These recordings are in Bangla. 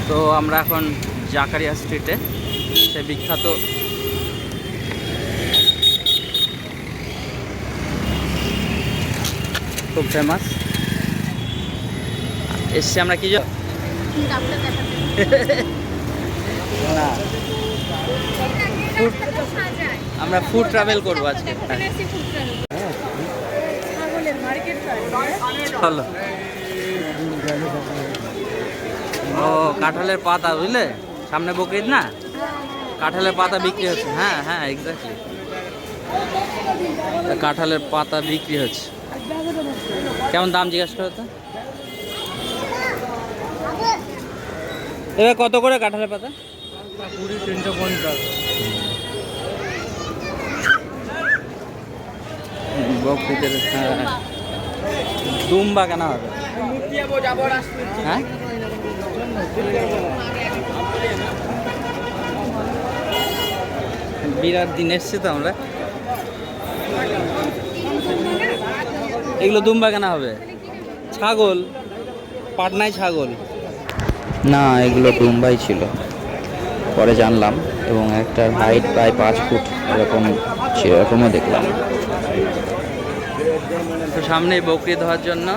তো আমরা এখন জাকারিয়া স্ট্রিটে, সে বিখ্যাত খুব ফেমাস এসছি আমরা। কি না, আমরা ফুড ট্রাভেল করবো আজকে। চলো। ও কাঁঠালের পাতা, বুঝলে, সামনে বকরিদ না, কাঁঠালের পাতা বিক্রি হচ্ছে। হ্যাঁ হ্যাঁ, এক্স্যাক্টলি, কাঁঠালের পাতা বিক্রি হচ্ছে। কেমন দাম জিজ্ঞাসা করো তো? এবার কত করে কাঁঠালের পাতা? 20, 350। বকরিদের। হ্যাঁ, দুম্বা কেনা হবে। হ্যাঁ, বিরাট দিন এসছি তো আমরা। এগুলো দুম্বা কেনা হবে। ছাগল, পাটনায় ছাগল না, এগুলো দুম্বাই ছিল, পরে জানলাম। এবং একটার হাইট প্রায় 5 ফুট এরকম, সেরকমও দেখলাম। তো সামনেই বকরিদ হওয়ার জন্য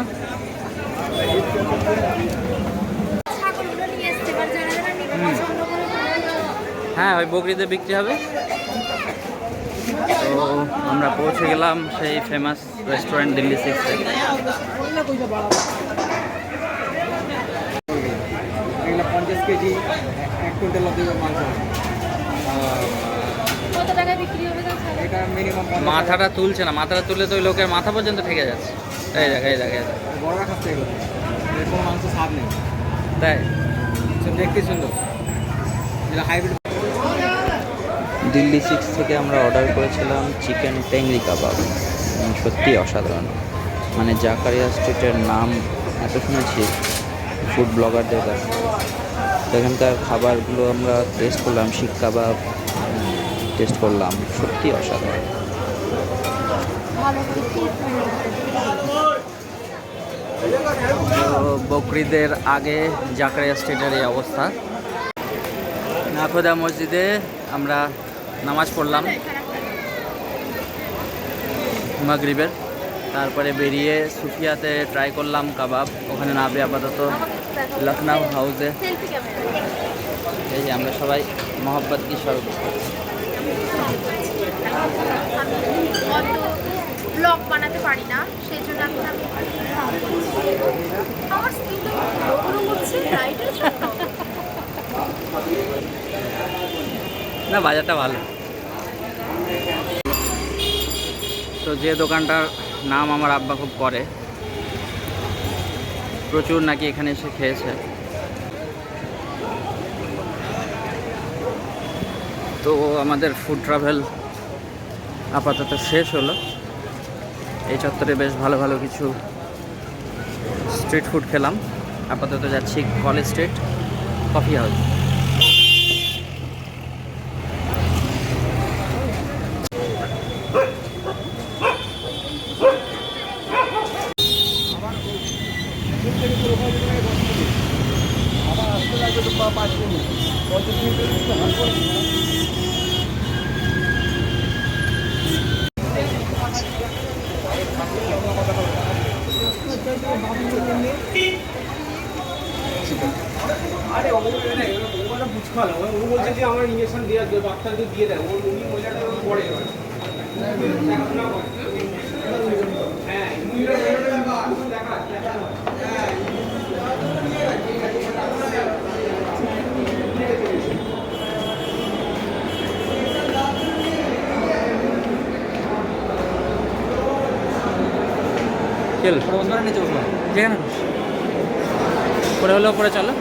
হ্যাঁ, ওই বকরিদে বিক্রি হবে। তো আমরা পৌঁছে গেলাম সেই ফেমাস রেস্টুরেন্ট দিল্লি 6-এ। কেজি 1 কুইন্টাল মাংস। মাথাটা তুলছে না, মাথাটা তুললে তো ওই লোকের মাথা পর্যন্ত ঠেকে যাচ্ছে। এই দেখ, এই দেখ, এই দেখ, বড় খাচ্ছে এগুলো, এর কোনো মাংস স্বাদ নেই। তাই দেখতে সুন্দর, যেটা হাইব্রিড। দিল্লি 6 থেকে আমরা অর্ডার করেছিলাম চিকেন টেংরি কাবাব। সত্যি অসাধারণ। মানে জাকারিয়া স্ট্রিটের নাম এত শুনেছি ফুড ব্লগারদের কাছে। এখানকার খাবারগুলো আমরা টেস্ট করলাম, শিক কাবাব টেস্ট করলাম, সত্যি অসাধারণ। বকরিদের আগে জাকারিয়া স্ট্রিটের এই অবস্থা। নাখোদা মসজিদে আমরা নামাজ পড়লাম মাগরিবের, তারপরে বেরিয়ে সুফিয়াতে ট্রাই করলাম কাবাব। ওখানে না পেয়ে আপাতত লখনউ হাউসে। এই যে আমরা সবাই মোহাব্বত কি স্বরূপ। ব্লগ বানাতে পারি না, সেই জন্য আমি আমার স্কিনটা পুরো হচ্ছে রাইটের জন্য। না, বাজারটা ভালো। তো যে দোকানটার নাম আমার আব্বা খুব করে, প্রচুর নাকি এখানে এসে খেয়েছে। তো আমাদের ফুড ট্রাভেল আপাতত শেষ হলো। এই চত্বরে বেশ ভালো ভালো কিছু স্ট্রিট ফুড খেলাম। আপাতত যাচ্ছি কলেজ স্ট্রিট কফি হাউস। আরে বুঝখাল ও বলছে যে আমার ইনজেকশন দিয়ে বাচ্চাকে দিয়ে দেয়, উনি মহিলাটা পড়ে হ্যাঁ চল, যেখানে পরে হলেও পরে চলো।